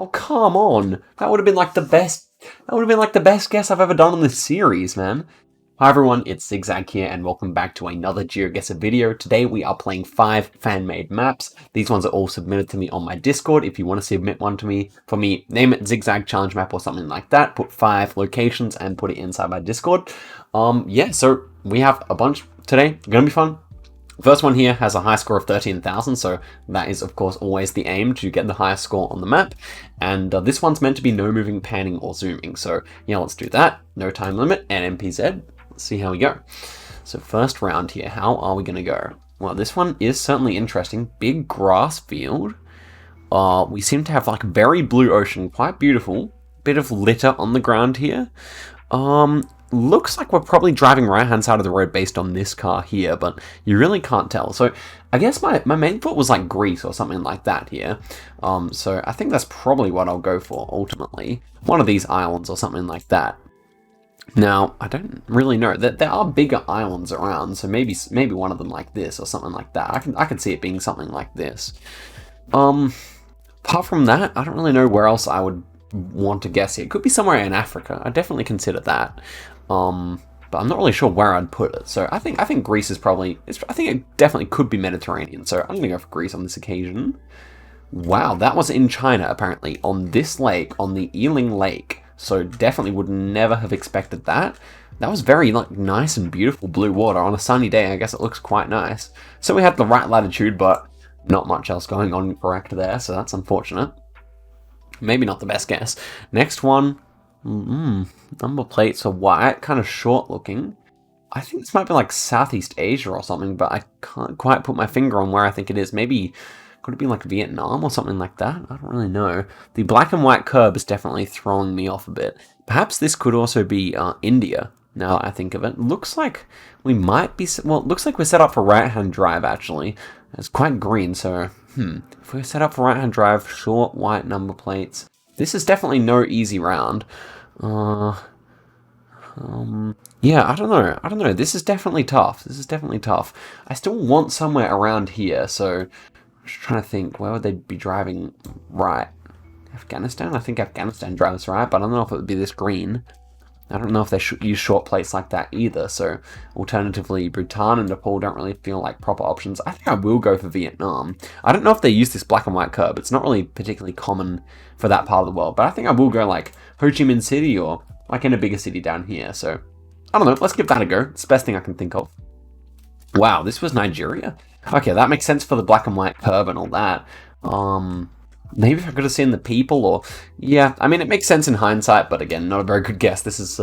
Oh, come on. That would have been like the best. That would have been like the best guess I've ever done on this series, man. Hi everyone, it's Zigzag here, and welcome back to another GeoGuessr video. Today we are playing 5 fan-made maps. These ones are all submitted to me on my Discord. If you want to submit one to me, for me, name it Zigzag Challenge Map or something like that. Put 5 locations and put it inside my Discord. Yeah, so we have a bunch today. Gonna be fun. First one here has a high score of 13,000, so that is of course always the aim, to get the highest score on the map. And this one's meant to be no moving, panning, or zooming. So yeah, let's do that. No time limit and MPZ. Let's see how we go. So first round here, how are we gonna go? Well, this one is certainly interesting. Big grass field. We seem to have like very blue ocean, quite beautiful. Bit of litter on the ground here. Looks like we're probably driving right-hand side of the road based on this car here, but you really can't tell. So I guess my main thought was like Greece or something like that here. So I think that's probably what I'll go for ultimately. One of these islands or something like that. Now, I don't really know. There are bigger islands around, so maybe one of them like this or something like that. I can see it being something like this. Apart from that, I don't really know where else I would want to guess here. It could be somewhere in Africa. I'd definitely consider that. But I'm not really sure where I'd put it. So I think Greece is probably, I think it definitely could be Mediterranean. So I'm gonna go for Greece on this occasion. Wow, that was in China apparently, on this lake, on the Ealing Lake. So definitely would never have expected that. That was very like nice and beautiful blue water on a sunny day. I guess it looks quite nice. So we had the right latitude, but not much else going on correct there. So that's unfortunate. Maybe not the best guess. Next one. Number plates are white, kind of short looking. I think this might be like Southeast Asia or something, but I can't quite put my finger on where I think it is. Maybe, could it be like Vietnam or something like that? I don't really know. The black and white curb is definitely throwing me off a bit. Perhaps this could also be India, now that I think of it. Looks like we might be, well, it looks like we're set up for right-hand drive, actually. It's quite green, so, if we're set up for right-hand drive, short white number plates. This is definitely no easy round. Yeah, I don't know. This is definitely tough. I still want somewhere around here, so I'm just trying to think, where would they be driving right? Afghanistan? I think Afghanistan drives right, but I don't know if it would be this green. I don't know if they should use short plates like that either, so alternatively, Bhutan and Nepal don't really feel like proper options. I think I will go for Vietnam. I don't know if they use this black and white curb. It's not really particularly common for that part of the world, but I think I will go like Ho Chi Minh City or like in a bigger city down here, so I don't know, let's give that a go. It's the best thing I can think of. Wow, this was Nigeria? Okay, that makes sense for the black and white curb and all that. Maybe if I could have seen the people, or yeah, I mean, it makes sense in hindsight, but again, not a very good guess. This has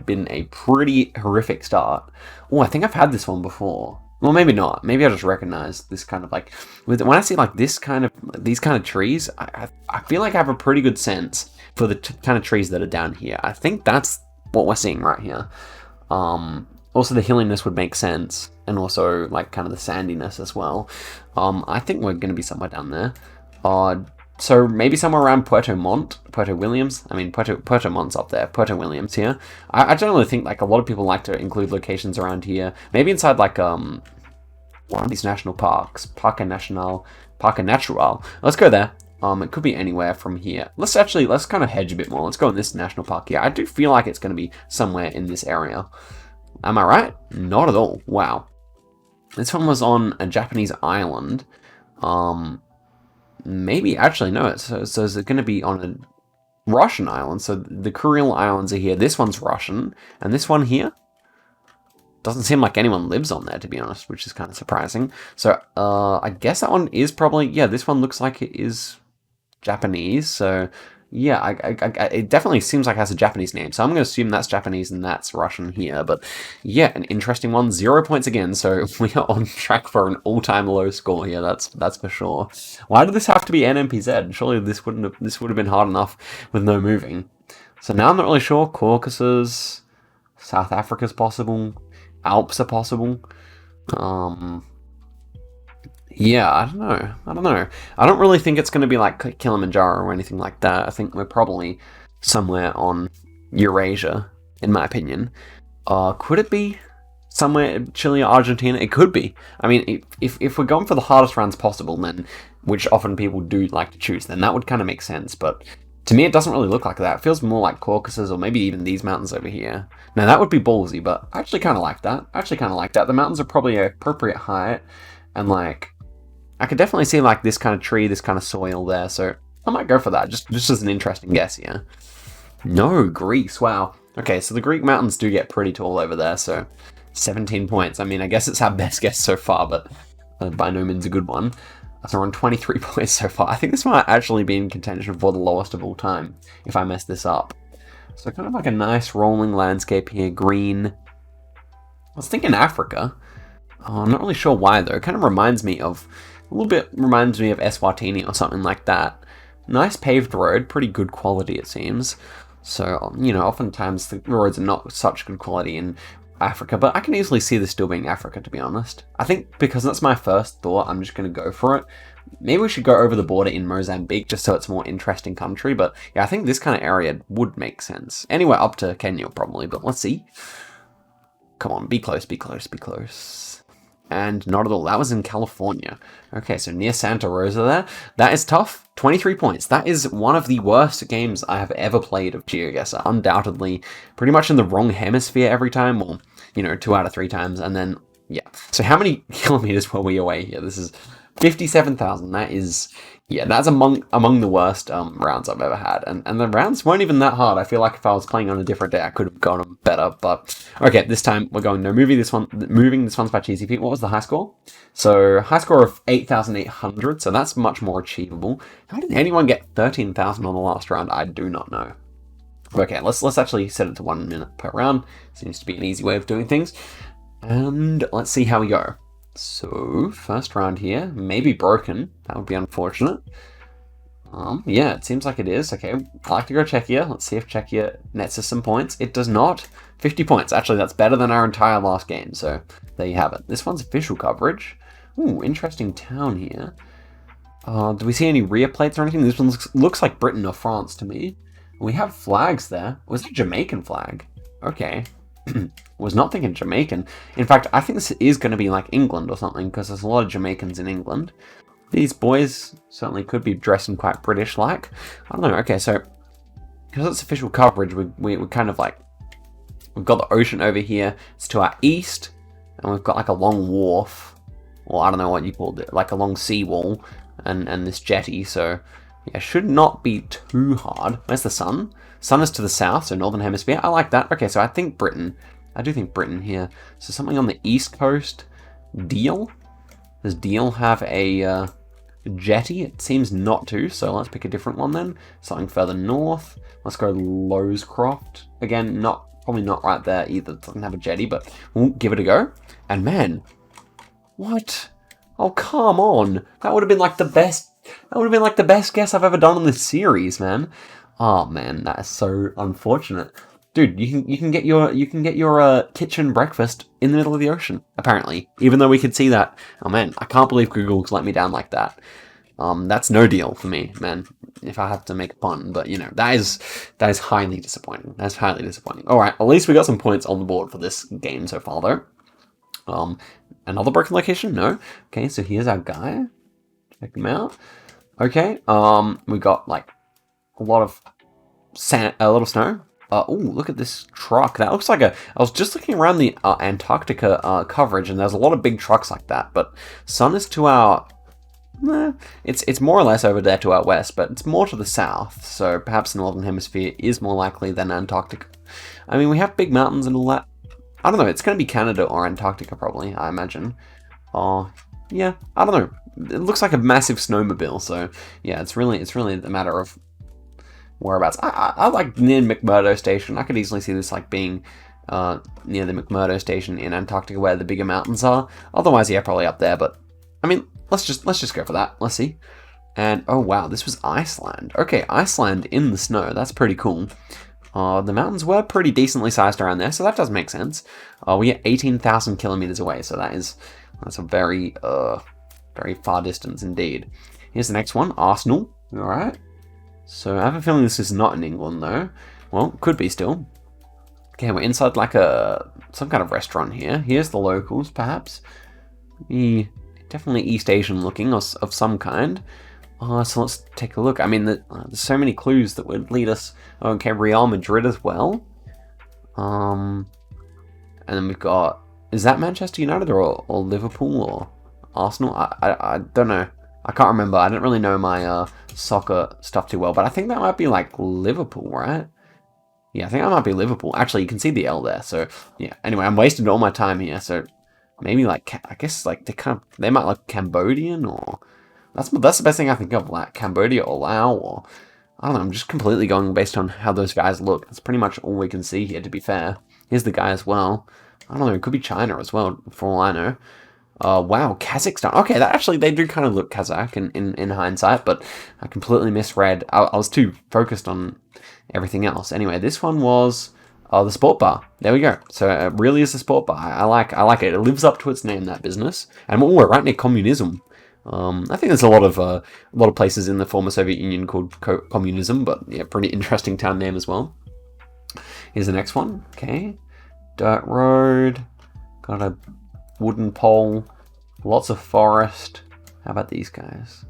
been a pretty horrific start. Oh, I think I've had this one before. Well, maybe not. Maybe I just recognize this kind of like, when I see like these kind of trees, I feel like I have a pretty good sense for the kind of trees that are down here. I think that's what we're seeing right here. Also, the hilliness would make sense, and also like kind of the sandiness as well. I think we're going to be somewhere down there. So maybe somewhere around Puerto Williams. I mean, Puerto Mont's up there. Puerto Williams here. I generally think like a lot of people like to include locations around here. Maybe inside like one of these national parks, Parque Natural. Let's go there. It could be anywhere from here. Let's kind of hedge a bit more. Let's go in this national park here. I do feel like it's going to be somewhere in this area. Am I right? Not at all. Wow. This one was on a Japanese island. Maybe, actually, no. So is it going to be on a Russian island? So the Kuril Islands are here. This one's Russian. And this one here? Doesn't seem like anyone lives on there, to be honest, which is kind of surprising. So, I guess that one is probably, yeah, this one looks like it is Japanese. So, yeah, it definitely seems like it has a Japanese name. So I'm going to assume that's Japanese and that's Russian here. But yeah, an interesting one. 0 points again. So we are on track for an all-time low score here. That's for sure. Why did this have to be NMPZ? Surely this would have been hard enough with no moving. So now I'm not really sure. Caucasus, South Africa's possible. Alps are possible. Yeah, I don't know. I don't really think it's going to be like Kilimanjaro or anything like that. I think we're probably somewhere on Eurasia, in my opinion. Could it be somewhere Chile or Argentina? It could be. I mean, if we're going for the hardest rounds possible, then which often people do like to choose, then that would kind of make sense. But to me, it doesn't really look like that. It feels more like Caucasus or maybe even these mountains over here. Now, that would be ballsy, but I actually kind of like that. The mountains are probably an appropriate height, and like, I could definitely see like this kind of tree, this kind of soil there, so I might go for that, just as an interesting guess here. No, Greece, wow. Okay, so the Greek mountains do get pretty tall over there, so 17 points. I mean, I guess it's our best guess so far, but by no means a good one. So we're on 23 points so far. I think this might actually be in contention for the lowest of all time, if I mess this up. So kind of like a nice rolling landscape here, green. I was thinking Africa. Oh, I'm not really sure why, though. It kind of reminds me of Eswatini or something like that. Nice paved road, pretty good quality it seems. So, you know, oftentimes the roads are not such good quality in Africa, but I can easily see this still being Africa, to be honest. I think because that's my first thought, I'm just going to go for it. Maybe we should go over the border in Mozambique just so it's a more interesting country, but yeah, I think this kind of area would make sense. Anywhere up to Kenya probably, but let's see. Come on, be close, be close, be close. And not at all. That was in California. Okay, so near Santa Rosa there. That is tough. 23 points. That is one of the worst games I have ever played of GeoGuessr. Undoubtedly, pretty much in the wrong hemisphere every time. Well, you know, 2 out of 3 times. And then, yeah. So how many kilometers were we away here? This is 57,000. That is, yeah, that's among the worst rounds I've ever had. And the rounds weren't even that hard. I feel like if I was playing on a different day, I could have gone them better. But okay, this time we're going no movie. Moving this one's by Cheesy Pete. What was the high score? So high score of 8,800. So that's much more achievable. How did anyone get 13,000 on the last round? I do not know. Okay, let's actually set it to 1 minute per round. Seems to be an easy way of doing things. And let's see how we go. So, first round here, maybe broken. That would be unfortunate. Yeah, it seems like it is. Okay, I like to go Czechia. Let's see if Czechia nets us some points. It does not. 50 points. Actually, that's better than our entire last game, so there you have it. This one's official coverage. Ooh, interesting town here. Do we see any rear plates or anything? This one looks like Britain or France to me. We have flags there. Was it a Jamaican flag? Okay. Was not thinking Jamaican. In fact, I think this is going to be like England or something, because there's a lot of Jamaicans in England. These boys certainly could be dressing quite British-like. I don't know. Okay, so because it's official coverage, we're kind of like, we've got the ocean over here. It's to our east, and we've got like a long wharf, or I don't know what you called it, like a long seawall, and this jetty. So yeah, should not be too hard. Where's the sun? Sun is to the south, so northern hemisphere. I like that. Okay, so I think Britain. I do think Britain here. So something on the east coast. Deal? Does Deal have a jetty? It seems not to, so let's pick a different one then. Something further north. Let's go Lowescroft. Again, probably not right there either. It doesn't have a jetty, but we'll give it a go. And man, what? Oh, come on. That would have been like the best. That would have been like the best guess I've ever done on this series, man. Oh man, that is so unfortunate. Dude, you can get your kitchen breakfast in the middle of the ocean, apparently. Even though we could see that. Oh man, I can't believe Google's let me down like that. That's no deal for me, man. If I have to make a pun, but you know, that is highly disappointing. That's highly disappointing. Alright, at least we got some points on the board for this game so far though. Another broken location? No. Okay, so here's our guy. Check him out. Okay, we got like a lot of sand, a lot of snow. Oh, look at this truck. That looks like I was just looking around the Antarctica coverage, and there's a lot of big trucks like that. But sun is to our, it's more or less over there to our west, but it's more to the south. So perhaps the northern hemisphere is more likely than Antarctica. I mean, we have big mountains and all that. I don't know. It's going to be Canada or Antarctica probably, I imagine. Yeah, I don't know. It looks like a massive snowmobile. So yeah, it's really a matter of whereabouts. I like near McMurdo Station. I could easily see this like being near the McMurdo Station in Antarctica where the bigger mountains are. Otherwise, yeah, probably up there. But I mean, let's just go for that. Let's see. And oh wow, this was Iceland. Okay, Iceland in the snow. That's pretty cool. The mountains were pretty decently sized around there, so that does make sense. We are 18,000 kilometers away, so that's a very far distance indeed. Here's the next one, Arsenal. All right. So I have a feeling this is not in England, though. Well, could be still. Okay, we're inside like some kind of restaurant here. Here's the locals, perhaps. Definitely East Asian looking, of some kind. So let's take a look. I mean, there's so many clues that would lead us. Okay, Real Madrid as well. And then we've got, is that Manchester United or Liverpool or Arsenal? I don't know. I can't remember. I don't really know my soccer stuff too well, but I think that might be like Liverpool, right? Yeah, I think that might be Liverpool. Actually, you can see the L there. So yeah. Anyway, I'm wasting all my time here. So maybe like, I guess like they might like Cambodian, or that's the best thing I think of, like Cambodia or Laos, or I don't know. I'm just completely going based on how those guys look. That's pretty much all we can see here, to be fair. Here's the guy as well. I don't know. It could be China as well, for all I know. Wow, Kazakhstan. Okay, they do kind of look Kazakh in hindsight, but I completely misread. I was too focused on everything else. Anyway, this one was the sport bar. There we go. So it really is a sport bar. I like it. It lives up to its name, that business. And we're right near communism. I think there's a lot of places in the former Soviet Union called communism, but yeah, pretty interesting town name as well. Here's the next one. Okay, dirt road. Got a wooden pole, lots of forest. How about these guys?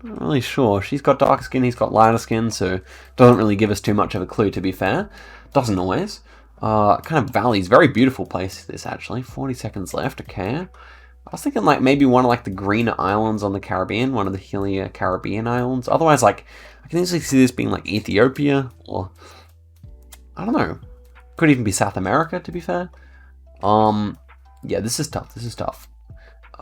Not really sure. She's got darker skin, he's got lighter skin, so doesn't really give us too much of a clue, to be fair. Doesn't always. Kind of valleys, very beautiful place this actually. 40 seconds left, okay. I was thinking like maybe one of like the greener islands on the Caribbean, one of the hillier Caribbean islands. Otherwise, like, I can easily see this being like Ethiopia, or I don't know. Could even be South America, to be fair. Yeah, this is tough.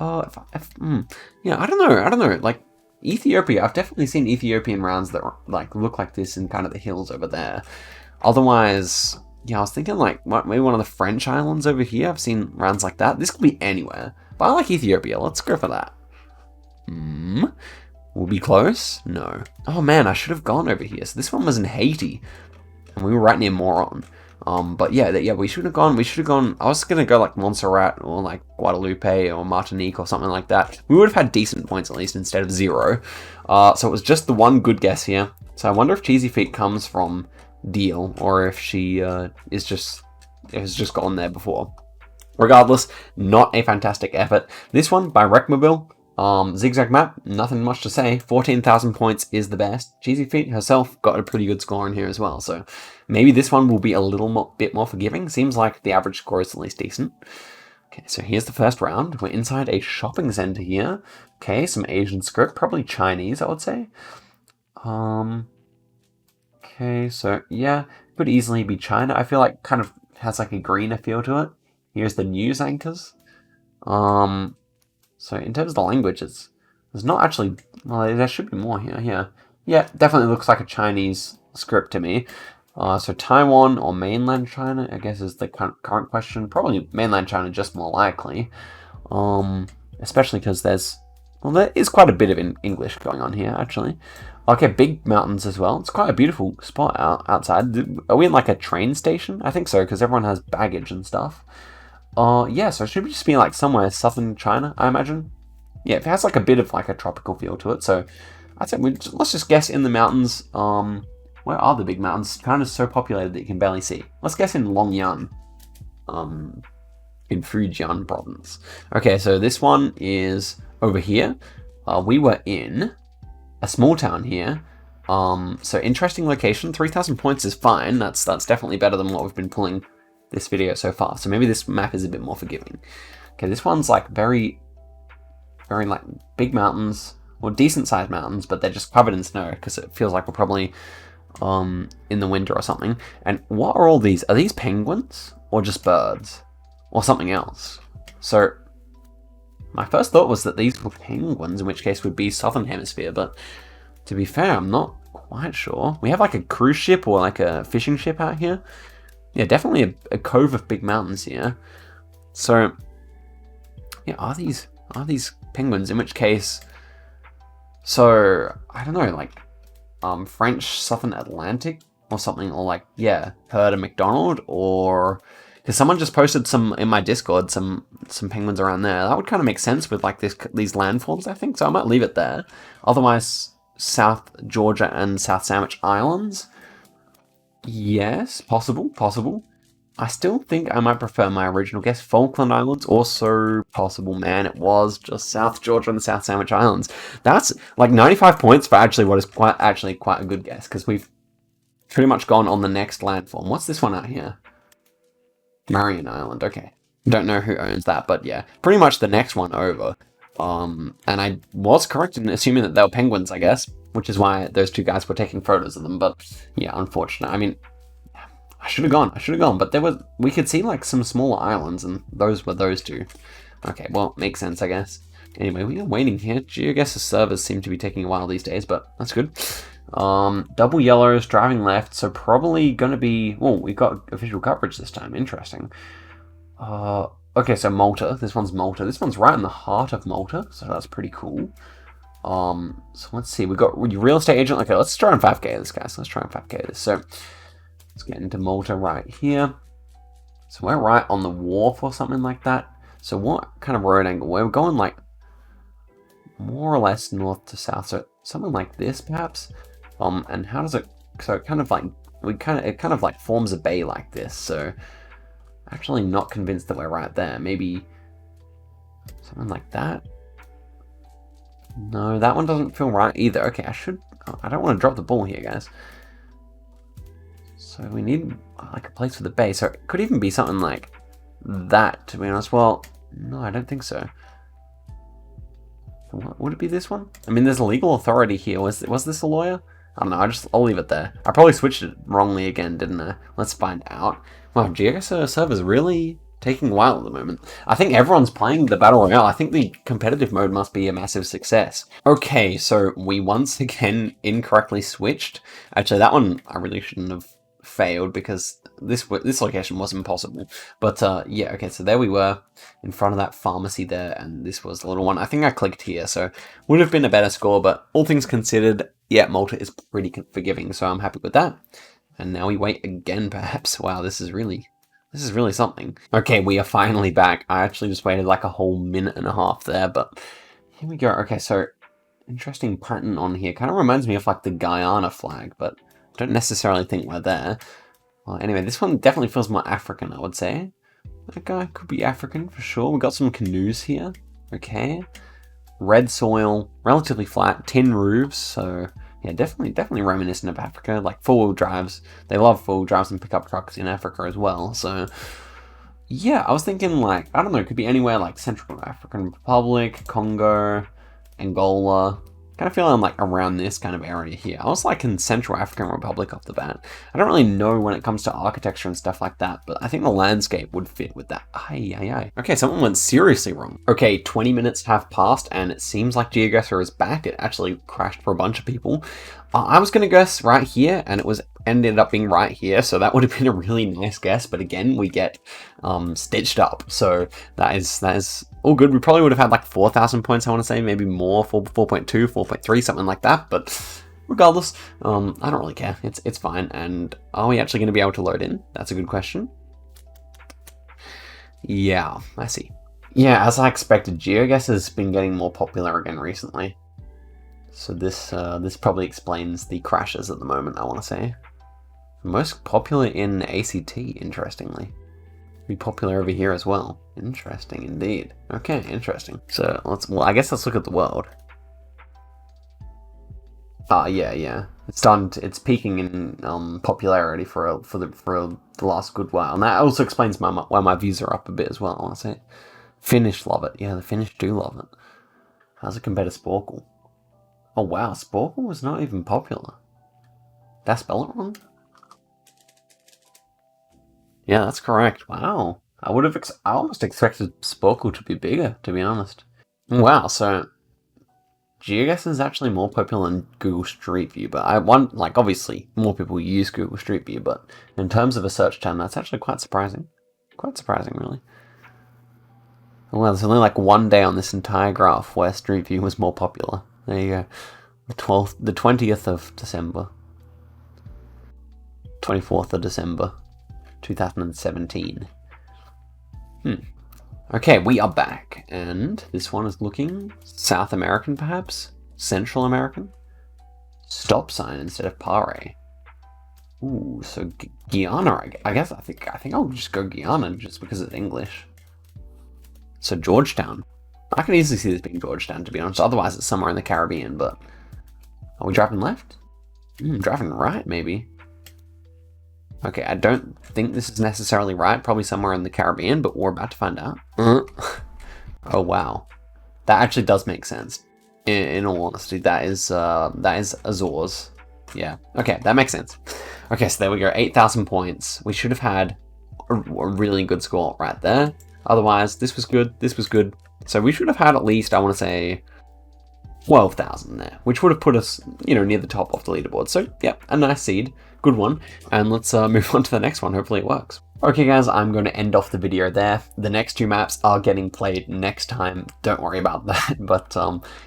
Yeah, I don't know. Like, Ethiopia, I've definitely seen Ethiopian rounds that like look like this in kind of the hills over there. Otherwise, yeah, I was thinking like maybe one of the French islands over here. I've seen rounds like that. This could be anywhere, but I like Ethiopia. Let's go for that. Will be close? No. Oh man, I should have gone over here. So this one was in Haiti, and we were right near Moron. But yeah, we should have gone. I was gonna go like Montserrat or like Guadalupe or Martinique or something like that. We would have had decent points at least instead of 0. So it was just the one good guess here. So I wonder if Cheesy Feet comes from Deal, or if she has just gone there before. Regardless, not a fantastic effort. This one by Wreckmobile. Zigzag map, nothing much to say. 14,000 points is the best. Cheesy Feet herself got a pretty good score in here as well, so maybe this one will be a bit more forgiving. Seems like the average score is at least decent. Okay, so here's the first round. We're inside a shopping center here. Okay, some Asian script, probably Chinese, I would say. Okay, so yeah, could easily be China. I feel like kind of has like a greener feel to it. Here's the news anchors. So in terms of the languages, there's not actually, well, there should be more here. Yeah, definitely looks like a Chinese script to me. So Taiwan or mainland China, I guess, is the current question. Probably mainland China, just more likely. Especially because there is quite a bit of English going on here, actually. Okay, big mountains as well. It's quite a beautiful spot outside. Are we in like a train station? I think so, because everyone has baggage and stuff. Yeah, so it should just be like somewhere southern China, I imagine. Yeah, it has like a bit of like a tropical feel to it, so I'd say let's just guess in the mountains. Where are the big mountains? Kind of so populated that you can barely see. Let's guess in Longyan, in Fujian province. Okay, so this one is over here. We were in a small town here. So interesting location. 3,000 points is fine. That's definitely better than what we've been pulling this video so far. So maybe this map is a bit more forgiving. Okay, this one's like very like big mountains, or decent sized mountains, but they're just covered in snow because it feels like we're probably in the winter or something. And what are all these? Are these penguins or just birds or something else? So my first thought was that these were penguins, in which case would be southern hemisphere, but to be fair, I'm not quite sure. We have like a cruise ship or like a fishing ship out here. Yeah, definitely a cove of big mountains here. So, yeah, are these penguins? In which case, so I don't know, like French Southern Atlantic or something, or like Herder McDonald, or because someone just posted some in my Discord some penguins around there. That would kind of make sense with like these landforms, I think. So I might leave it there. Otherwise, South Georgia and South Sandwich Islands. Yes, possible, possible. I still think I might prefer my original guess. Falkland Islands, also possible, man. It was just South Georgia and the South Sandwich Islands. That's like 95 points for actually what is quite a good guess, because we've pretty much gone on the next landform. What's this one out here? Marion Island, okay. Don't know who owns that, but yeah, pretty much the next one over. And I was correct in assuming that they were penguins, I guess, which is why those two guys were taking photos of them. But yeah, unfortunate. I mean, I should have gone, but we could see like some smaller islands, and those were those two. Okay, well, makes sense, I guess. Anyway, we are waiting here. GeoGuessr servers seem to be taking a while these days, but that's good. Double yellows, driving left, so probably gonna be... Oh, we got official coverage this time. Interesting. Okay, so Malta. This one's Malta. This one's right in the heart of Malta, so that's pretty cool. So let's see. We got real estate agent. Okay, let's try and 5k this, guys. Let's try and 5k this. So let's get into Malta right here. So we're right on the wharf or something like that. So what kind of road angle? We're going like more or less north to south. So something like this, perhaps. And how does it? So it kind of like it kind of like forms a bay like this. So actually not convinced that we're right there. Maybe something like that. No, that one doesn't feel right either. Okay, I don't want to drop the ball here, guys. So we need like a place for the bay. So it could even be something like that, to be honest. Well, no, I don't think so. Would it be this one? I mean, there's a legal authority here. Was this a lawyer? I don't know. I'll leave it there. I probably switched it wrongly again, didn't I? Let's find out. Wow, GeoGuessr server's really taking a while at the moment. I think everyone's playing the Battle Royale. I think the competitive mode must be a massive success. Okay, so we once again incorrectly switched. Actually, that one I really shouldn't have failed, because this location was impossible. But yeah, okay, so there we were in front of that pharmacy there, and this was the little one. I think I clicked here, so would have been a better score, but all things considered, yeah, Malta is pretty forgiving, so I'm happy with that. And now we wait again, perhaps. Wow, this is really something. Okay, we are finally back. I actually just waited like a whole minute and a half there, but here we go. Okay, so interesting pattern on here. Kind of reminds me of like the Guyana flag, but I don't necessarily think we're there. Well, anyway, this one definitely feels more African, I would say. That guy could be African for sure. We've got some canoes here. Okay. Red soil, relatively flat, tin roofs, so yeah, definitely reminiscent of Africa, like four-wheel drives. They love four-wheel drives and pickup trucks in Africa as well, so yeah, I was thinking like, I don't know, it could be anywhere like Central African Republic, Congo, Angola. Kind of feeling like around this kind of area here. I was like in Central African Republic off the bat. I don't really know when it comes to architecture and stuff like that, but I think the landscape would fit with that. Aye. Okay, something went seriously wrong. Okay, 20 minutes have passed, and it seems like GeoGuessr is back. It actually crashed for a bunch of people. I was going to guess right here, and it ended up being right here, so that would have been a really nice guess, but again, we get stitched up, so that is all good. We probably would have had like 4,000 points, I want to say, maybe more, 4.2, 4.3, something like that, but regardless, I don't really care. It's fine. And are we actually going to be able to load in? That's a good question. Yeah, I see. Yeah, as I expected, GeoGuessr has been getting more popular again recently. So this probably explains the crashes at the moment, I want to say. Most popular in ACT, interestingly. Be popular over here as well. Interesting indeed. Okay, interesting. So I guess let's look at the world. Yeah. It's peaking in popularity for the last good while, and that also explains why my views are up a bit as well. I want to say, Finnish love it. Yeah, the Finnish do love it. How's it compare to Sporkle? Oh wow, Sporkle was not even popular. Did I spell it wrong? Yeah, that's correct. Wow, I almost expected Sporkle to be bigger, to be honest. Wow, so GeoGuessr is actually more popular than Google Street View, but obviously more people use Google Street View, but in terms of a search term, that's actually quite surprising. Quite surprising, really. Well, there's only like one day on this entire graph where Street View was more popular. There you go. The 20th of December. 24th of December, 2017. Okay, we are back, and this one is looking South American, perhaps? Central American? Stop sign instead of pare. Ooh, so Guyana, I guess. I think I'll just go Guyana just because it's English. So Georgetown. I can easily see this being Georgetown, to be honest. Otherwise, it's somewhere in the Caribbean, but... Are we driving left? Driving right, maybe. Okay, I don't think this is necessarily right. Probably somewhere in the Caribbean, but we're about to find out. Oh, wow. That actually does make sense. In all honesty, that is Azores. Yeah, okay, that makes sense. Okay, so there we go, 8,000 points. We should have had a really good score right there. Otherwise, this was good, this was good. So we should have had at least, I want to say, 12,000 there, which would have put us, near the top of the leaderboard. So, yeah, a nice seed. Good one. And let's move on to the next one. Hopefully it works. Okay, guys, I'm going to end off the video there. The next 2 maps are getting played next time. Don't worry about that. But,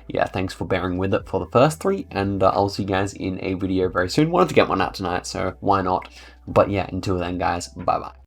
yeah, thanks for bearing with it for the first 3. And I'll see you guys in a video very soon. Wanted to get one out tonight, so why not? But, yeah, until then, guys, bye-bye.